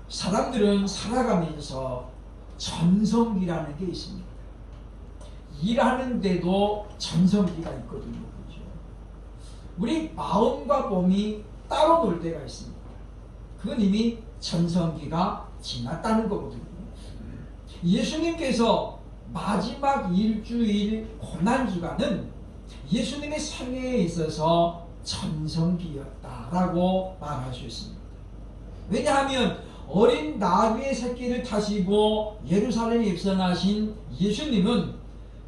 사람들은 살아가면서 전성기라는 게 있습니다. 일하는데도 전성기가 있거든요. 그렇죠? 우리 마음과 몸이 따로 놀 때가 있습니다. 그건 이미 전성기가 지났다는 거거든요. 예수님께서 마지막 일주일 고난주간은 예수님의 생애에 있어서 전성기였다라고 말할 수 있습니다. 왜냐하면 어린 나귀의 새끼를 타시고 예루살렘에 입성하신 예수님은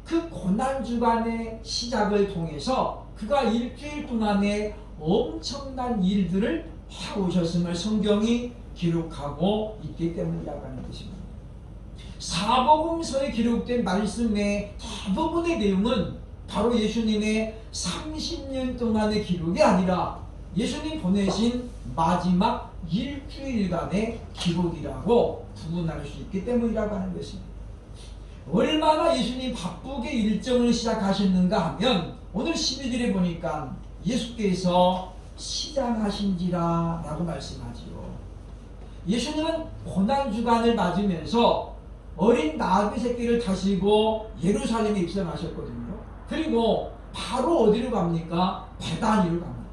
그 고난주간의 시작을 통해서 그가 일주일 동안에 엄청난 일들을 해오셨음을 성경이 기록하고 있기 때문이라고 하는 것입니다. 사복음서에 기록된 말씀의 대부분의 내용은 바로 예수님의 30년 동안의 기록이 아니라 예수님 보내신 마지막 일주일간의 기록이라고 구분할 수 있기 때문이라고 하는 것입니다. 얼마나 예수님 바쁘게 일정을 시작하셨는가 하면 오늘 12절에 보니까 예수께서 시장하신지라 라고 말씀하지요. 예수님은 고난주간을 맞으면서 어린 나귀 새끼를 타시고 예루살렘에 입성하셨거든요. 그리고 바로 어디로 갑니까? 베다니로 갑니다.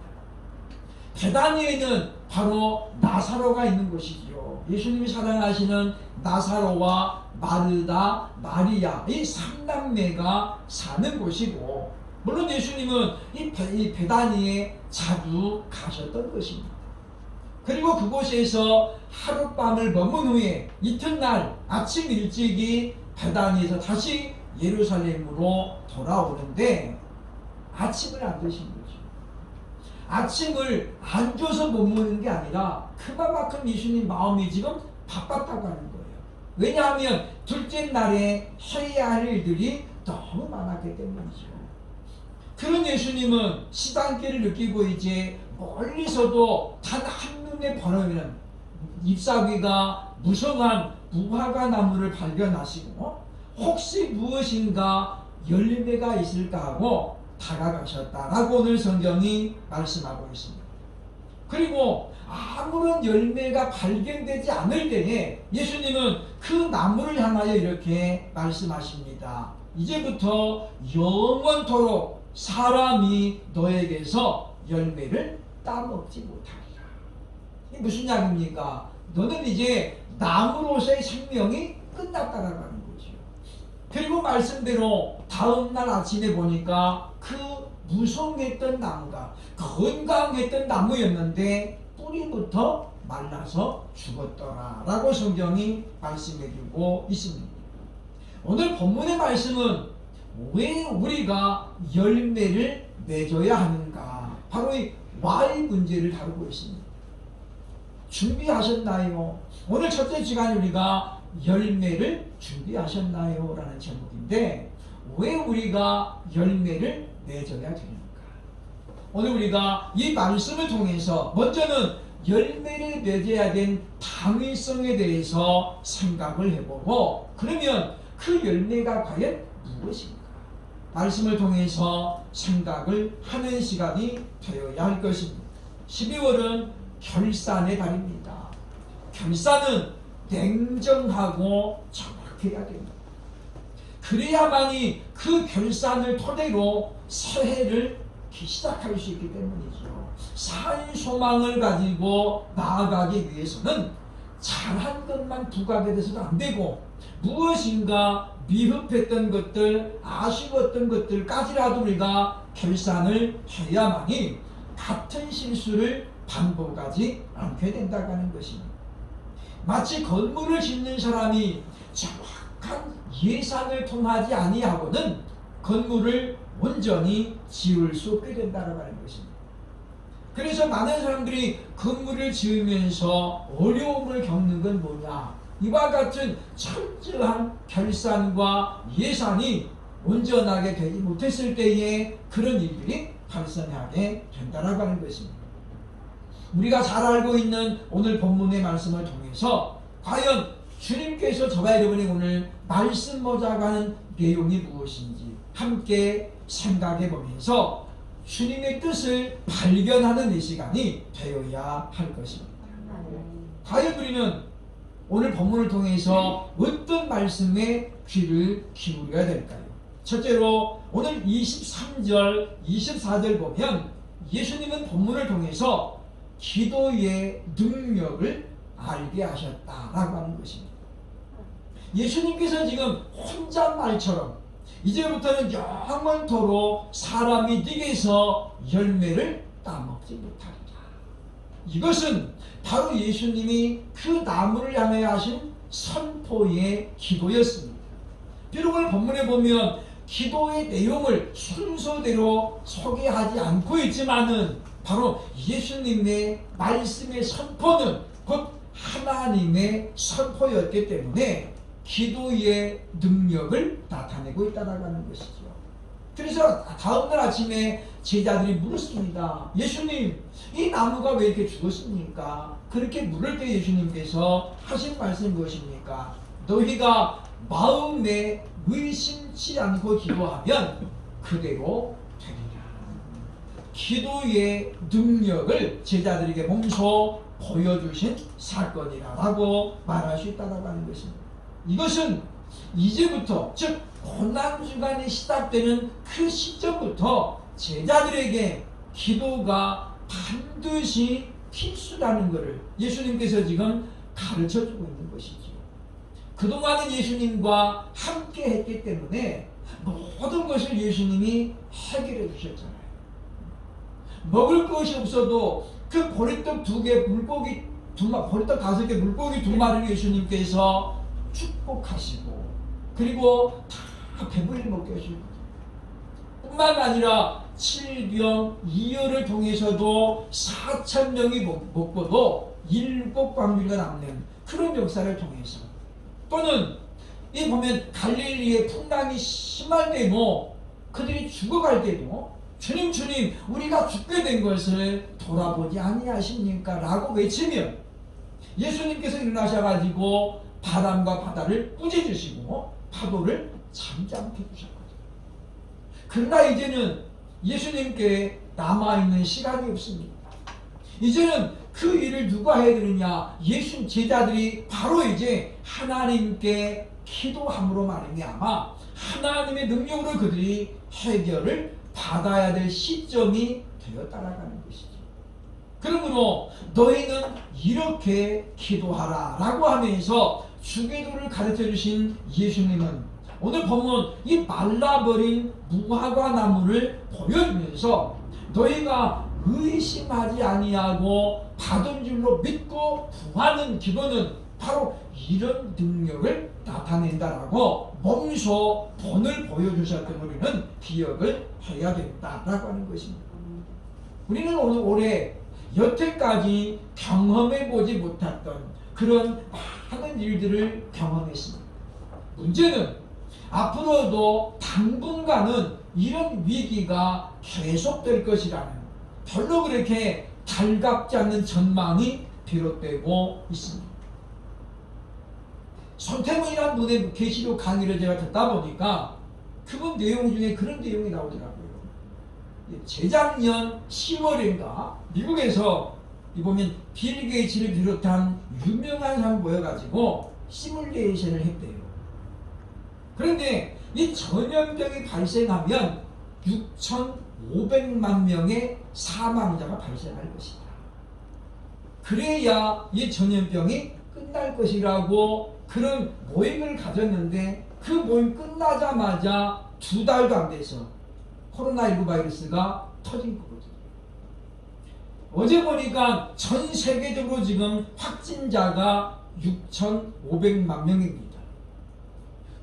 베다니에는 바로 나사로가 있는 곳이지요. 예수님이 사랑하시는 나사로와 마르다, 마리아 이 3남매가 사는 곳이고, 물론 예수님은 이 베다니에 자주 가셨던 것입니다. 그리고 그곳에서 하룻밤을 머문 후에 이튿날 아침 일찍이 베다니에서 다시 예루살렘으로 돌아오는데 아침을 안 드신 거죠. 아침을 안 줘서 못 먹는 게 아니라 그만큼 예수님 마음이 지금 바빴다고 하는 거예요. 왜냐하면 둘째 날에 해야 할 일들이 너무 많았기 때문이죠. 그런 예수님은 시단기를 느끼고 이제 멀리서도 단 한눈에 번하면 잎사귀가 무성한 무화과 나무를 발견하시고 혹시 무엇인가 열매가 있을까 하고 다가가셨다라고 오늘 성경이 말씀하고 있습니다. 그리고 아무런 열매가 발견되지 않을 때에 예수님은 그 나무를 향하여 이렇게 말씀하십니다. 이제부터 영원토록 사람이 너에게서 열매를 따먹지 못하리라. 이게 무슨 이야기입니까? 너는 이제 나무로서의 생명이 끝났다라고 하는 거죠. 그리고 말씀대로 다음날 아침에 보니까 그 무성했던 나무가 건강했던 나무였는데 뿌리부터 말라서 죽었더라 라고 성경이 말씀해주고 있습니다. 오늘 본문의 말씀은 왜 우리가 열매를 맺어야 하는가, 바로 이 why 문제를 다루고 있습니다. 준비하셨나요? 오늘 첫째 시간에 우리가 열매를 준비하셨나요? 라는 제목인데 왜 우리가 열매를 맺어야 되는가? 오늘 우리가 이 말씀을 통해서 먼저는 열매를 맺어야 된 당위성에 대해서 생각을 해보고, 그러면 그 열매가 과연 무엇인가? 말씀을 통해서 생각을 하는 시간이 되어야 할 것입니다. 12월은 결산의 달입니다. 결산은 냉정하고 정확해야 됩니다. 그래야만이 그 결산을 토대로 새해를 시작할 수 있기 때문이죠. 산 소망을 가지고 나아가기 위해서는 잘한 것만 부각이 돼서도 안 되고, 무엇인가 미흡했던 것들, 아쉬웠던 것들까지라도 우리가 결산을 해야만이 같은 실수를 반복하지 않게 된다고 하는 것입니다. 마치 건물을 짓는 사람이 정확한 예산을 통하지 아니하고는 건물을 온전히 지을 수 없게 된다고 하는 것입니다. 그래서 많은 사람들이 건물을 지으면서 어려움을 겪는 건 뭐냐? 이와 같은 철저한 결산과 예산이 온전하게 되지 못했을 때에 그런 일들이 발생하게 된다고 하는 것입니다. 우리가 잘 알고 있는 오늘 본문의 말씀을 통해서 과연 주님께서 저와 여러분이 오늘 말씀 보자고 하는 내용이 무엇인지 함께 생각해 보면서 주님의 뜻을 발견하는 이 시간이 되어야 할 것입니다. 과연 우리는 오늘 본문을 통해서 어떤 말씀에 귀를 기울여야 될까요? 첫째로 오늘 23절, 24절 보면 예수님은 본문을 통해서 기도의 능력을 알게 하셨다라고 하는 것입니다. 예수님께서 지금 혼잣말처럼 이제부터는 영원토록 사람이 네게서 열매를 따먹지 못하리라. 이것은 바로 예수님이 그 나무를 향하여 하신 선포의 기도였습니다. 비록 오늘 본문에 보면 기도의 내용을 순서대로 소개하지 않고 있지만은 바로 예수님의 말씀의 선포는 곧 하나님의 선포였기 때문에 기도의 능력을 나타내고 있다는 것이죠. 그래서 다음날 아침에 제자들이 물었습니다. 예수님, 이 나무가 왜 이렇게 죽었습니까? 그렇게 물을 때 예수님께서 하신 말씀이 무엇입니까? 너희가 마음에 의심치 않고 기도하면 그대로 되리라. 기도의 능력을 제자들에게 몸소 보여주신 사건이라고 말할 수 있다고 하는 것입니다. 이것은 이제부터, 즉 고난주간이 시작되는 그 시점부터 제자들에게 기도가 반드시 필수라는 것을 예수님께서 지금 가르쳐주고 있는 것이죠. 그동안은 예수님과 함께 했기 때문에 모든 것을 예수님이 해결해 주셨잖아요. 먹을 것이 없어도 그 보리떡 2개, 물고기 보리떡 5개, 물고기 2마리를 예수님께서 축복하시고 그리고 다 배불리 먹게 하시고 뿐만 아니라 7병2열을 통해서도 4,000명이 먹고도 7광주리가 남는 그런 역사를 통해서 또는 이 보면 갈릴리의 풍랑이 심할 때도 그들이 죽어갈 때도 주님 주님 우리가 죽게 된 것을 돌아보지 아니하십니까? 라고 외치면 예수님께서 일어나셔가지고 바람과 바다를 꾸짖으시고 파도를 잠잠케 해주셨거든요. 그러나 이제는 예수님께 남아있는 시간이 없습니다. 이제는 그 일을 누가 해야 되느냐? 예수 제자들이 바로 이제 하나님께 기도함으로 말미암아 하나님의 능력으로 그들이 해결을 받아야 될 시점이 되어 따라가는 것이죠. 그러므로 너희는 이렇게 기도하라 라고 하면서 주기도를 가르쳐 주신 예수님은 오늘 보면 이 말라버린 무화과 나무를 보여주면서 너희가 의심하지 아니하고 받은 줄로 믿고 구하는 기도는 바로 이런 능력을 나타낸다라고 몸소 본을 보여주셨던 우리는 기억을 해야 된다라고 하는 것입니다. 우리는 오늘 올해 여태까지 경험해보지 못했던 그런 많은 일들을 경험했습니다. 문제는 앞으로도 당분간은 이런 위기가 계속될 것이라는 별로 그렇게 달갑지 않는 전망이 비롯되고 있습니다. 손태문이라는 분의 계시록 강의를 제가 듣다 보니까 그분 내용 중에 그런 내용이 나오더라고요. 재작년 10월인가 미국에서 보면 빌 게이츠를 비롯한 유명한 사람 모여가지고 시뮬레이션을 했대요. 그런데 이 전염병이 발생하면 6,500만 명의 사망자가 발생할 것이다. 그래야 이 전염병이 끝날 것이라고 그런 모임을 가졌는데 그 모임 끝나자마자 2달도 안 돼서 코로나19 바이러스가 터진 거거든요. 어제 보니까 전 세계적으로 지금 확진자가 6,500만 명입니다.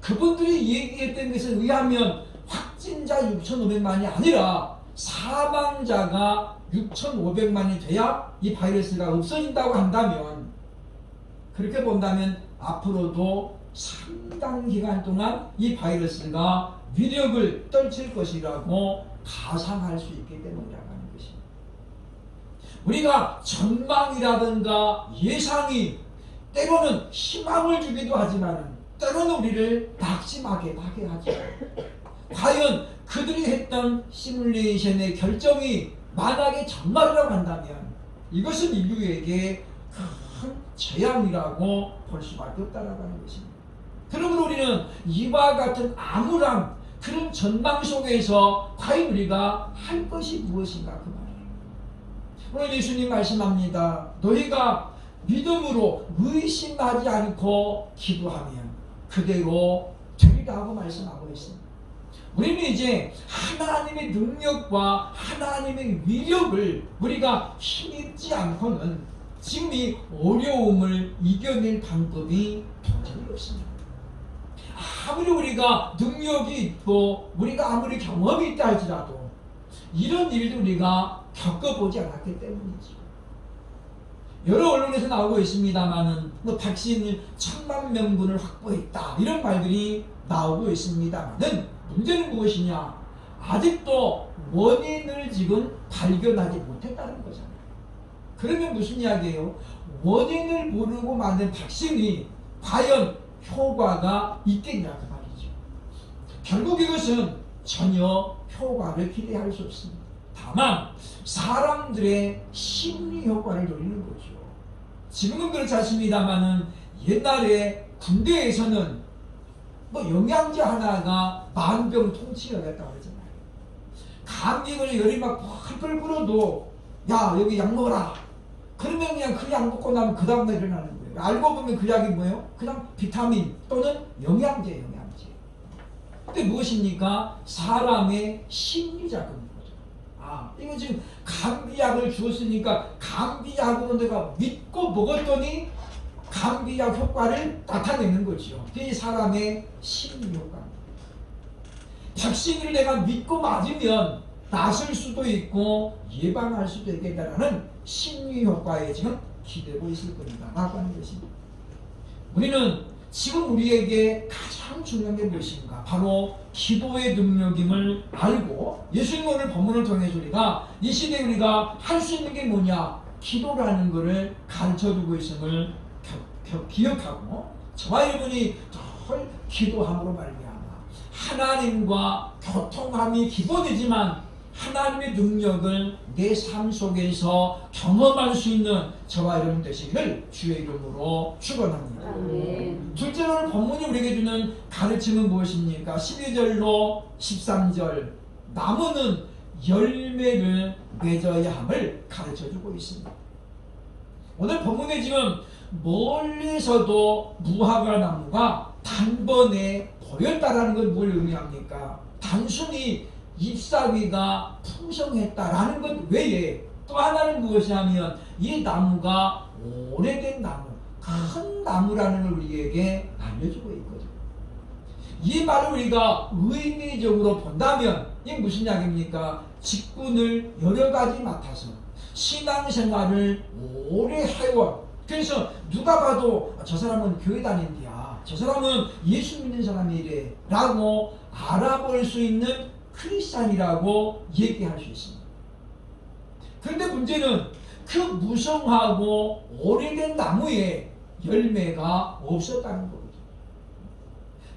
그분들이 얘기했던 것에 의하면 확진자 6,500만이 아니라 사망자가 6,500만이 돼야 이 바이러스가 없어진다고 한다면 그렇게 본다면 앞으로도 상당 기간 동안 이 바이러스가 위력을 떨칠 것이라고 가상할 수 있기 때문이라고 하는 것입니다. 우리가 전망이라든가 예상이 때로는 희망을 주기도 하지만 때로는 우리를 낙심하게 하게 하죠. 과연 그들이 했던 시뮬레이션의 결정이 만약에 정말이라고 한다면 이것은 인류에게 큰 재앙이라고 볼 수밖에 없다라고 하는 것입니다. 그러므로 우리는 이와 같은 암울한 그런 전망 속에서 과연 우리가 할 것이 무엇인가 그 말이에요. 오늘 예수님 말씀합니다. 너희가 믿음으로 의심하지 않고 기도하면 그대로 되리라고 말씀하고 있습니다. 우리는 이제 하나님의 능력과 하나님의 위력을 우리가 힘입지 않고는 지금 이 어려움을 이겨낼 방법이 도저히 없습니다. 아무리 우리가 능력이 있고 우리가 아무리 경험이 있다 할지라도 이런 일도 우리가 겪어보지 않았기 때문이죠. 여러 언론에서 나오고 있습니다만은 뭐 백신 10,000,000명분을 확보했다 이런 말들이 나오고 있습니다만은 문제는 무엇이냐? 아직도 원인을 지금 발견하지 못했다는 거잖아요. 그러면 무슨 이야기예요? 원인을 모르고 만든 백신이 과연 효과가 있겠냐 그 말이죠. 결국 이것은 전혀 효과를 기대할 수 없습니다. 다만 사람들의 심리 효과를 노리는 거죠. 지금은 그렇지 않습니다만은 옛날에 군대에서는 뭐 영양제 하나가 만병통치약이었다고 그러잖아요. 감기 걸려 열이 막 펄펄 불어도 야 여기 약 먹어라. 그러면 그냥 그 약 먹고 나면 그 다음날 일어나는 거예요. 알고 보면 그 약이 뭐예요? 그냥 비타민 또는 영양제. 근데 무엇입니까? 사람의 심리작용인 거죠. 아, 이거 지금 감기약을 주었으니까 감기약으로 내가 믿고 먹었더니 감기약 효과를 나타내는 거죠. 그게 사람의 심리 효과입니다. 백신을 내가 믿고 맞으면 낫을 수도 있고 예방할 수도 있겠다라는 심리 효과에 지금 기대고 있을 겁니다. 라고 하는 것입니다. 우리는 지금 우리에게 가장 중요한 게 무엇인가? 바로 기도의 능력임을 알고 예수님 오늘 본문을 통해서 우리가 이 시대에 우리가 할 수 있는 게 뭐냐? 기도라는 것을 가르쳐주고 있음을 기억하고 저와 여러분이 늘 기도함으로 말미암아 하나님과 교통함이 기본이지만 하나님의 능력을 내 삶 속에서 경험할 수 있는 저와 여러분 되시기를 주의 이름으로 축원합니다. 둘째로 본문이 우리에게 주는 가르침은 무엇입니까? 12절로 13절 나무는 열매를 맺어야 함을 가르쳐주고 있습니다. 오늘 본문에 지금 멀리서도 무화과 나무가 단번에 보였다라는 건 뭘 의미합니까? 단순히 잎사귀가 풍성했다라는 것 외에 또 하나는 무엇이냐면 이 나무가 오래된 나무, 큰 나무라는 걸 우리에게 알려주고 있거든요. 이 말을 우리가 의미적으로 본다면 이게 무슨 이야기입니까? 직분을 여러 가지 맡아서 신앙생활을 오래 해온, 그래서 누가 봐도 저 사람은 교회 다닌디야, 저 사람은 예수 믿는 사람이래 라고 알아볼 수 있는 크리스찬이라고 얘기할 수 있습니다. 그런데 문제는 그 무성하고 오래된 나무에 열매가 없었다는 거거든요.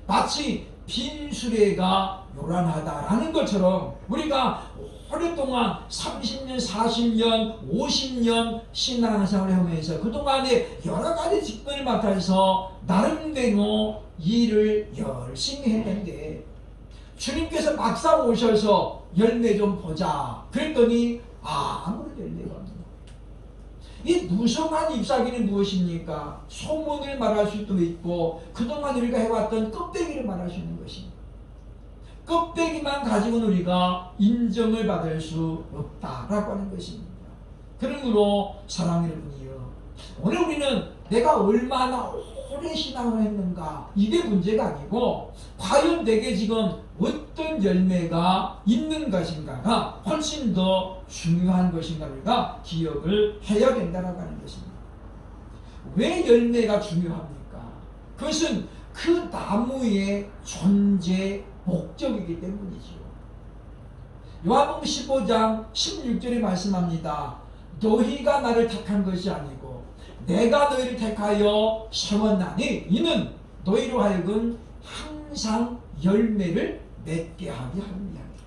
마치 빈 수레가 요란하다라는 것처럼 우리가 오랫동안 30년, 40년, 50년 신앙생활을 하면서 그동안에 여러 가지 직분을 맡아서 나름대로 일을 열심히 했는데 주님께서 막상 오셔서 열매 좀 보자 그랬더니 아무런 열매가 없는 거예요. 이 무성한 잎사귀는 무엇입니까? 소문을 말할 수도 있고 그동안 우리가 해왔던 껍데기를 말할 수 있는 것입니다. 껍데기만 가지고는 우리가 인정을 받을 수 없다라고 하는 것입니다. 그러므로 사랑하는 여러분이요, 오늘 우리는 내가 얼마나 오래 신앙을 했는가 이게 문제가 아니고 과연 내게 지금 어떤 열매가 있는 것인가가 훨씬 더 중요한 것인가 우리가 기억을 해야 된다고 하는 것입니다. 왜 열매가 중요합니까? 그것은 그 나무의 존재 목적이기 때문이죠. 요한복음 15장 16절에 말씀합니다. 너희가 나를 택한 것이 아니고 내가 너희를 택하여 세웠나니 이는 너희로 하여금 항상 열매를 맺게 하게 하는 이야기다.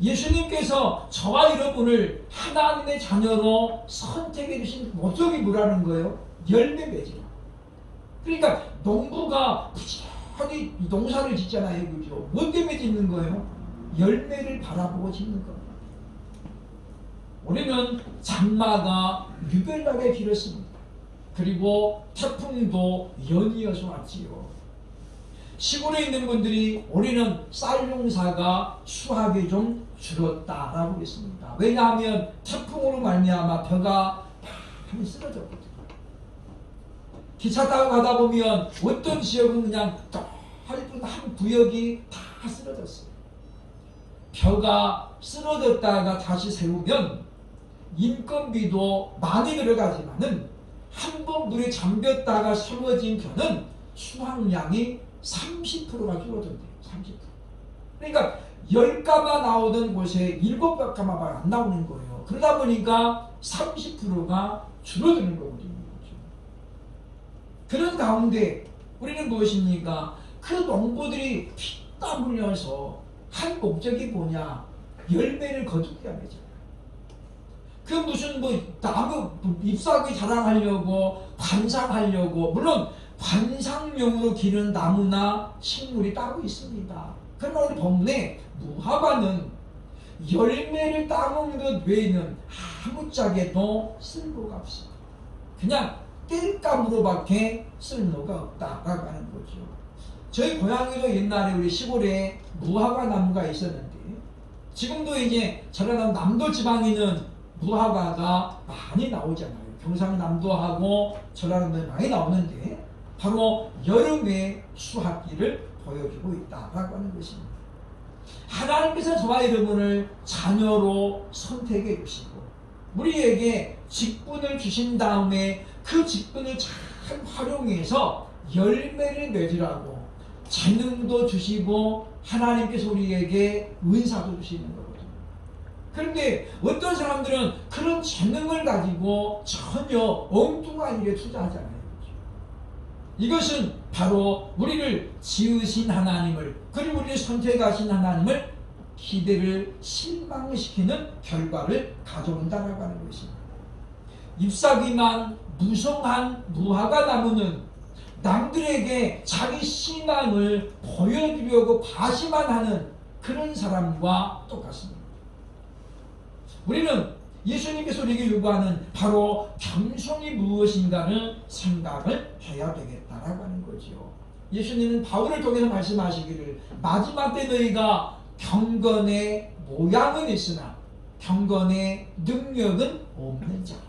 예수님께서 저와 여러분을 하나님의 자녀로 선택해 주신 목적이 뭐라는 거예요? 열매 맺으라. 그러니까 농부가 부지런히 농사를 짓잖아요. 그죠? 뭐 때문에 짓는 거예요? 열매를 바라보고 짓는 겁니다. 우리는 장마가 유별나게 길었습니다. 그리고 태풍도 연이어서 왔지요. 시골에 있는 분들이 올해는 쌀 농사가 수확이 좀 줄었다라고 했습니다. 왜냐하면 태풍으로 말미암아 벼가 많이 쓰러졌거든요. 기차 타고 가다 보면 어떤 지역은 그냥 넓은 한 구역이 다 쓰러졌어요. 벼가 쓰러졌다가 다시 세우면 인건비도 많이 들어가지만은 한 번 물에 잠겼다가 세워진 벼는 수확량이 30%가 줄어든대요. 30%. 그러니까 10가마 나오던 곳에 7가마가 안 나오는 거예요. 그러다 보니까 30%가 줄어드는 거거든요. 그런 가운데 우리는 무엇입니까? 그 농부들이 피땀 흘려서 한 목적이 뭐냐? 열매를 거두게 하잖아요. 그 무슨 나무 잎사귀 자랑하려고 관상하려고, 물론 관상용으로 기른 나무나 식물이 따로 있습니다. 그러나 우리 본문에 무화과는 열매를 따먹는 것 외에는 아무짝에도 쓸모가 없습니다. 그냥 땔감으로밖에 쓸모가 없다라고 하는 거죠. 저희 고향에도 옛날에 우리 시골에 무화과 나무가 있었는데, 지금도 이제 전라도 남도 지방에는 무화과가 많이 나오잖아요. 경상남도하고 전라도에 많이 나오는데 바로 여름의 수확기를 보여주고 있다라고 하는 것입니다. 하나님께서 저와 여러분을 자녀로 선택해 주시고 우리에게 직분을 주신 다음에 그 직분을 잘 활용해서 열매를 맺으라고 재능도 주시고 하나님께서 우리에게 은사도 주시는 거거든요. 그런데 어떤 사람들은 그런 재능을 가지고 전혀 엉뚱한 일에 투자하잖아요. 이것은 바로 우리를 지으신 하나님을, 그리고 우리를 선택하신 하나님을 기대를 실망시키는 결과를 가져온다라고 하는 것입니다. 잎사귀만 무성한 무화과 나무는 남들에게 자기 신앙을 보여주려고 과시만 하는 그런 사람과 똑같습니다. 우리는 예수님께서 우리에게 요구하는 바로 겸손이 무엇인가를 생각을 해야 되겠다라고 하는 거죠. 예수님은 바울을 통해서 말씀하시기를 마지막 때 너희가 경건의 모양은 있으나 경건의 능력은 없는 자라.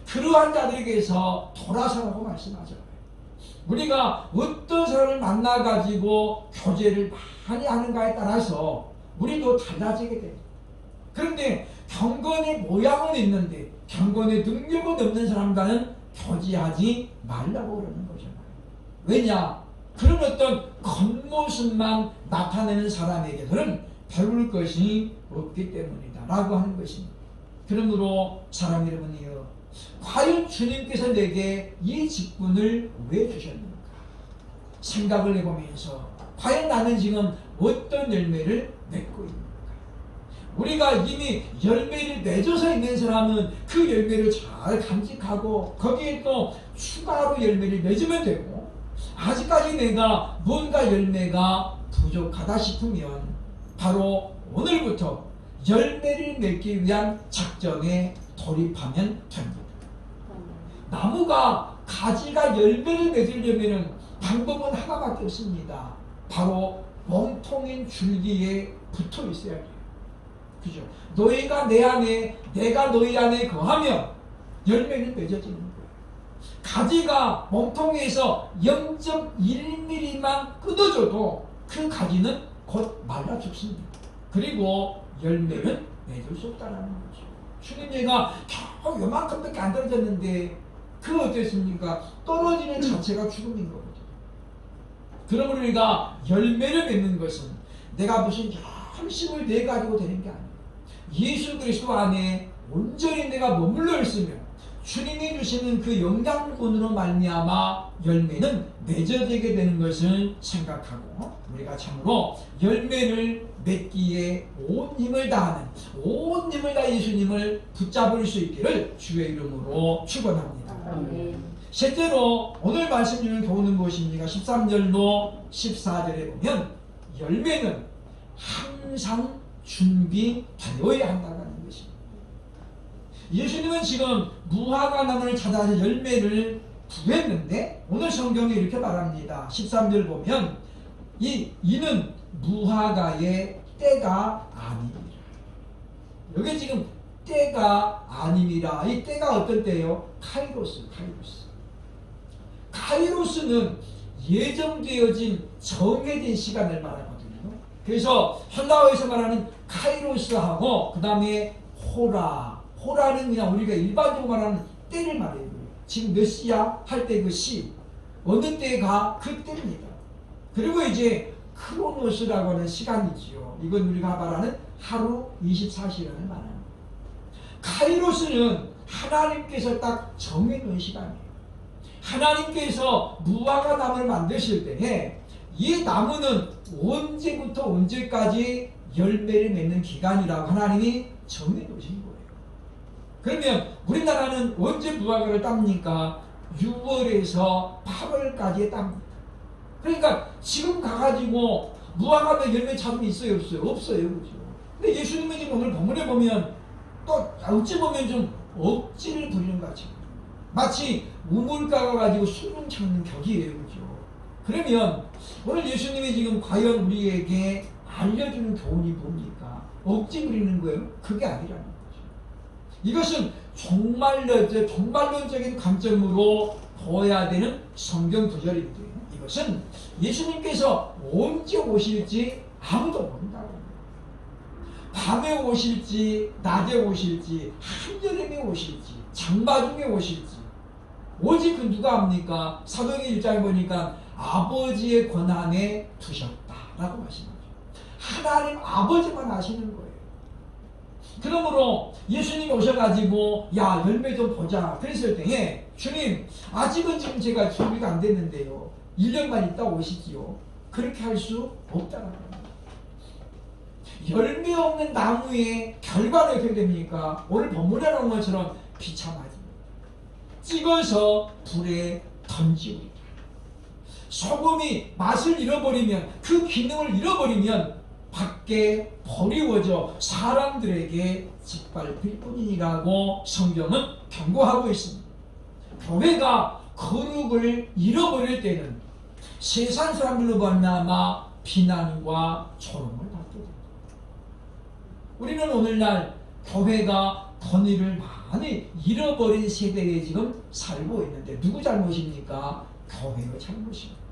그러한 자들에게서 돌아서라고 말씀하잖아요. 우리가 어떤 사람을 만나가지고 교제를 많이 하는가에 따라서 우리도 달라지게 됩니다. 그런데 경건의 모양은 있는데 경건의 능력은 없는 사람과는 교제하지 말라고 그러는 거잖아요. 왜냐? 그런 어떤 겉모습만 나타내는 사람에게는 배울 것이 없기 때문이다 라고 하는 것입니다. 그러므로 사랑 여러분이여, 과연 주님께서 내게 이 직분을 왜 주셨는가 생각을 해보면서 과연 나는 지금 어떤 열매를 맺고 있는가. 우리가 이미 열매를 맺어서 있는 사람은 그 열매를 잘 간직하고 거기에 또 추가로 열매를 맺으면 되고, 아직까지 내가 뭔가 열매가 부족하다 싶으면 바로 오늘부터 열매를 맺기 위한 작전에 돌입하면 됩니다. 나무가 가지가 열매를 맺으려면 방법은 하나밖에 없습니다. 바로 몸통인 줄기에 붙어 있어야 돼요. 그죠? 너희가 내 안에, 내가 너희 안에 거하면 열매는 맺어지는 거예요. 가지가 몸통에서 0.1mm만 끊어져도 그 가지는 곧 말라 죽습니다. 그리고 열매는 맺을 수 없다는 거죠. 주님이가 겨우 요만큼밖에 안 떨어졌는데 그 어땠습니까? 떨어지는 자체가 죽음인 거거든요. 그러므로 우리가 열매를 맺는 것은 내가 무슨 열심을 내가지고 되는 게 아니에요. 예수 그리스도 안에 온전히 내가 머물러 있으면 주님이 주시는 그 영양분으로 말미암아 열매는 맺어지게 되는 것을 생각하고 우리가 참으로 열매를 맺기에 온 힘을 다하는 온 힘을 다해 예수님을 붙잡을 수 있기를 주의 이름으로 축원합니다. 실제로 오늘 말씀 중에 교훈은 무엇입니까? 13절로 14절에 보면 열매는 항상 준비되어야 한다는 것입니다. 예수님은 지금 무화과 나무를 찾아서 열매를 구했는데 오늘 성경이 이렇게 말합니다. 13절 보면 이는 무화과의 때가 아닙니다. 여기 지금 때가 아닙니다. 이 때가 어떤 때예요? 카이로스. 카이로스는 예정되어진 정해진 시간을 말하거든요. 그래서 헬라어에서 말하는 카이로스하고 그 다음에 호라는 그냥 우리가 일반적으로 말하는 때를 말해요. 지금 몇 시야? 할 때 그 시. 어느 때가 그 때입니다. 그리고 이제 크로노스라고 하는 시간이지요. 이건 우리가 말하는 하루 24시간을 말합니다. 카이로스는 하나님께서 딱 정해놓은 시간이에요. 하나님께서 무화과 나무를 만드실 때에 이 나무는 언제부터 언제까지 열매를 맺는 기간이라고 하나님이 정해놓으신 거예요. 그러면 우리나라는 언제 무화과를 땁니까? 6월에서 8월까지에 땁니다. 그러니까 지금 가가지고 무화과에 열매 잡으면 있어요? 없어요? 없어요. 그죠? 근데 예수님은 지금 오늘 본문에 보면 또 어찌 보면 좀 억지를 부리는 것 같아요. 마치 우물가가 가지고 수능 찾는 격이에요. 그죠? 그러면 오늘 예수님이 지금 과연 우리에게 알려주는 교훈이 뭡니까? 억지 부리는 거예요? 그게 아니라는 거죠. 이것은 종말론적인 관점으로 보아야 되는 성경 구절인데 이것은 예수님께서 언제 오실지 아무도 모른다고 합니다. 밤에 오실지 낮에 오실지 한여름에 오실지 장마 중에 오실지 오직 그 누가 압니까? 사도행전 1장에 보니까 아버지의 권한에 두셨다라고 하시는 거죠. 하나님 아버지만 아시는 거예요. 그러므로 예수님이 오셔가지고 야 열매 좀 보자 그랬을 때에 주님 아직은 지금 제가 준비가 안 됐는데요. 1년만 있다 오시지요. 그렇게 할 수 없다는 겁니다. 열매 없는 나무의 결과는 어떻게 됩니까? 오늘 본문에 나온 것처럼 비참하지. 찍어서 불에 던지고 소금이 맛을 잃어버리면 그 기능을 잃어버리면 밖에 버리워져 사람들에게 짓밟힐 뿐이라고 성경은 경고하고 있습니다. 교회가 거룩을 잃어버릴 때는 세상 사람들로 만나마 비난과 조롱을 받게 됩니다. 우리는 오늘날 교회가 권위를 많이 잃어버린 세대에 지금 살고 있는데 누구 잘못입니까? 교회의 잘못입니다.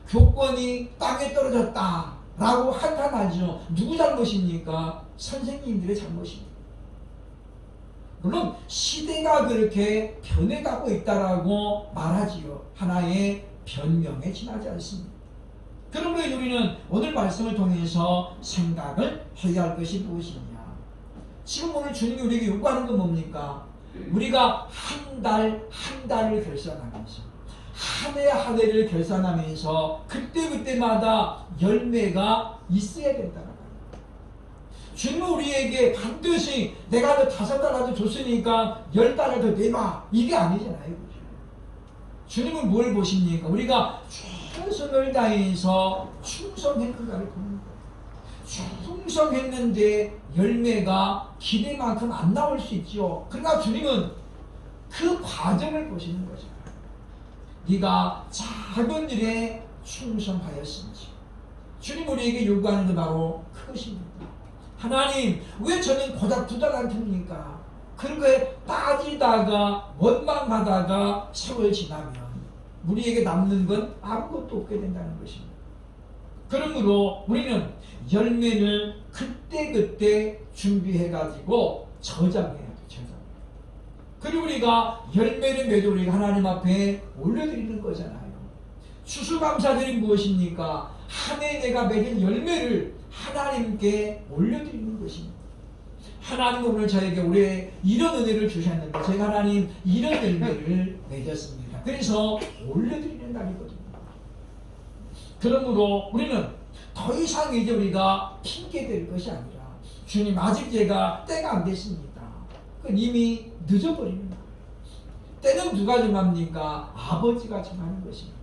교권이 땅에 떨어졌다 라고 한탄하죠. 누구 잘못입니까? 선생님들의 잘못입니다. 물론 시대가 그렇게 변해가고 있다라고 말하지요. 하나의 변명에 지나지 않습니다. 그러므로 우리는 오늘 말씀을 통해서 생각을 해야 할 것이 무엇이냐. 지금 오늘 주님이 우리에게 요구하는 건 뭡니까? 우리가 한 달을 결산하면서 한 해 한 해를 결산하면서 그때마다 열매가 있어야 된다는 거예요. 주님은 우리에게 반드시 내가 너 5달라도 줬으니까 10달을 더 내놔 이게 아니잖아요. 주님은 뭘 보십니까? 우리가 최선을 다해서 충성했는가를 보는 거예요. 충성했는데 열매가 기대만큼 안 나올 수 있죠. 그러나 주님은 그 과정을 보시는 거죠. 네가 작은 일에 충성하였은지. 주님 우리에게 요구하는 건 바로 그것입니다. 하나님 왜 저는 고작 2달란트입니까? 그런 거에 따지다가 원망하다가 세월 지나면 우리에게 남는 건 아무것도 없게 된다는 것입니다. 그러므로 우리는 열매를 그때그때 준비해가지고 저장해야 돼. 그리고 우리가 열매를 맺어 우리가 하나님 앞에 올려드리는 거잖아요. 추수감사절이 무엇입니까? 한 해 내가 맺은 열매를 하나님께 올려드리는 것입니다. 하나님 오늘 저에게 올해 이런 은혜를 주셨는데 제가 하나님 이런 열매를 맺었습니다. 그래서 올려드리는 날이거든요. 그러므로 우리는 더 이상 이제 우리가 핑계될 것이 아니라 주님 아직 제가 때가 안 됐습니다. 이미 늦어버리는 거예요. 때는 누가 정합니까? 아버지가 정하는 것입니다.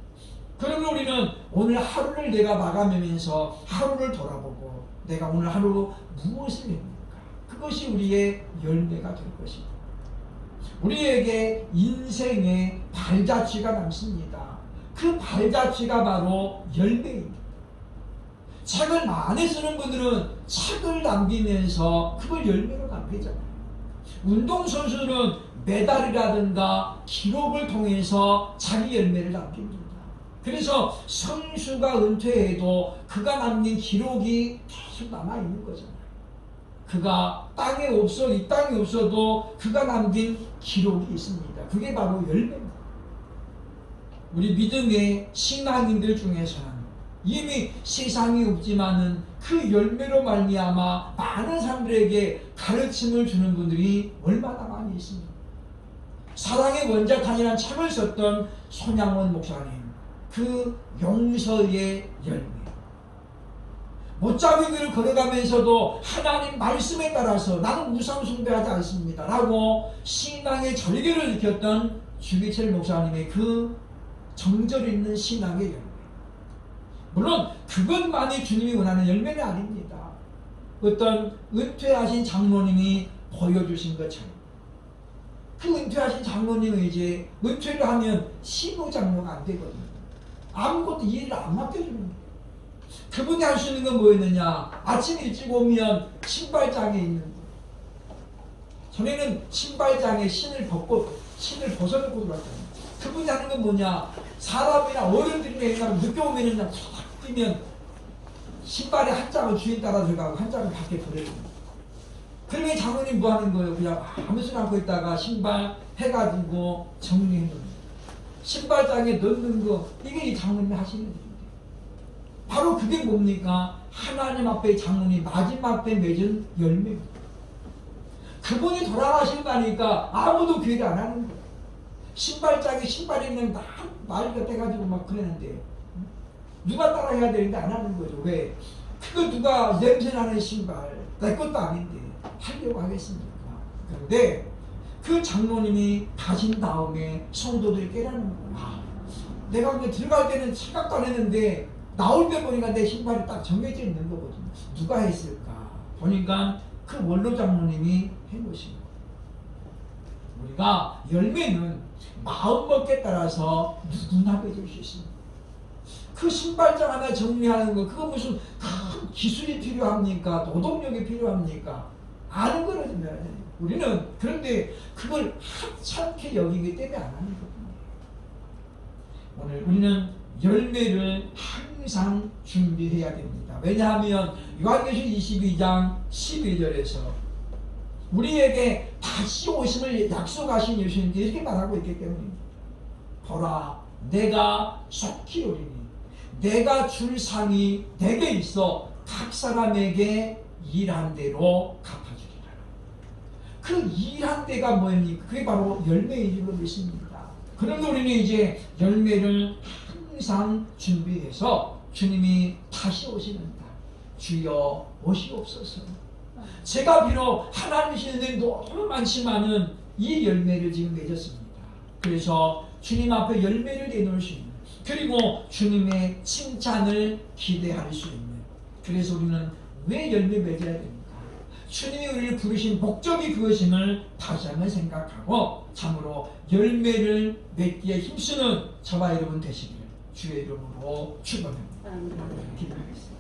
그러면 우리는 오늘 하루를 내가 마감하면서 하루를 돌아보고 내가 오늘 하루 무엇을 했는가? 그것이 우리의 열매가 될 것입니다. 우리에게 인생의 발자취가 남습니다. 그 발자취가 바로 열매입니다. 책을 많이 쓰는 분들은 책을 남기면서 그걸 열매로 남기잖아요. 운동선수는 메달이라든가 기록을 통해서 자기 열매를 남깁니다. 그래서 선수가 은퇴해도 그가 남긴 기록이 계속 남아있는 거잖아요. 그가 이 땅에 없어도 그가 남긴 기록이 있습니다. 그게 바로 열매입니다. 우리 믿음의 신앙인들 중에서는 이미 세상이 없지만은 그 열매로 말미암아 많은 사람들에게 가르침을 주는 분들이 얼마나 많이 있습니다. 사랑의 원작한이라는 책을 썼던 손양원 목사님, 그 용서의 열매. 못잡은 길을 걸어가면서도 하나님 말씀에 따라서 나는 우상 숭배하지 않습니다 라고 신앙의 절개를 지켰던 주기철 목사님의 그 정절 있는 신앙의 열매. 물론 그것만이 주님이 원하는 열매는 아닙니다. 어떤 은퇴하신 장로님이 보여주신 것처럼 그 은퇴하신 장로님은 이제 은퇴를 하면 시부 장로가 안 되거든요. 아무것도 일을 안 맡겨주는 거예요. 그분이 할 수 있는 건 뭐였느냐? 아침 일찍 오면 신발장에 있는 거. 전에는 신발장에 신을 벗어놓고 들어왔잖아요. 그분이 하는 건 뭐냐? 사람이나 어른들이 맨날 늦게 오면은 그냥 탁 뛰면 신발에 한 짝은 주인 따라 들어가고 한 짝은 밖에 버려줍니다. 그러면 장로님 뭐 하는 거예요? 그냥 아무 소리 않고 있다가 신발 해가지고 정리해 놓는 거예요. 신발장에 넣는 거, 이게 이 장로님이 하시는 일입니다. 바로 그게 뭡니까? 하나님 앞에 장로님 마지막 때 맺은 열매입니다. 그분이 돌아가신다니까 아무도 기회를 안 하는 거예요. 신발장에 신발이 있는 말이가 떼가지고 막 그랬는데 누가 따라해야 되는데 안 하는 거죠. 왜? 그거 누가 냄새나는 신발 내 것도 아닌데 하려고 하겠습니까? 그런데 그 장로님이 가신 다음에 성도들이 깨라는 거예요. 아, 내가 이제 들어갈 때는 생각도 안 했는데 나올 때 보니까 내 신발이 딱 정해져 있는 거거든요. 누가 했을까? 보니까 그 원로 장로님이 해놓으신 거예요. 우리가 열매는 마음먹기에 따라서 누구나 맺을 수 있습니다. 그 신발장 하나 정리하는 거, 그거 무슨 큰 기술이 필요합니까? 노동력이 필요합니까? 아는 거거든요. 우리는 그런데 그걸 하찮게 여기기 때문에 안 하는 거거든요. 오늘 우리는 열매를 항상 준비해야 됩니다. 왜냐하면 요한계시록 22장 11절에서 우리에게 다시 오심을 약속하신 예수님께 이렇게 말하고 있기 때문입니다. 보라, 내가 속히 오리니 내가 줄 상이 내게 있어 각 사람에게 일한 대로 갚아주리라. 그 일한 대가 뭐입니까? 그게 바로 열매인 줄로 믿습니다. 그런데 우리는 이제 열매를 항상 준비해서 주님이 다시 오시는다. 주여 오시옵소서. 제가 비록 하나님이신 데 너무 많지만은 이 열매를 지금 맺었습니다. 그래서 주님 앞에 열매를 내놓을 수 있는, 그리고 주님의 칭찬을 기대할 수 있는, 그래서 우리는 왜 열매 맺어야 됩니까? 주님이 우리를 부르신 목적이 그것임을 다시 한번 생각하고 참으로 열매를 맺기에 힘쓰는 저와 여러분 되시기를 주의 이름으로 축원합니다. 기도하겠습니다.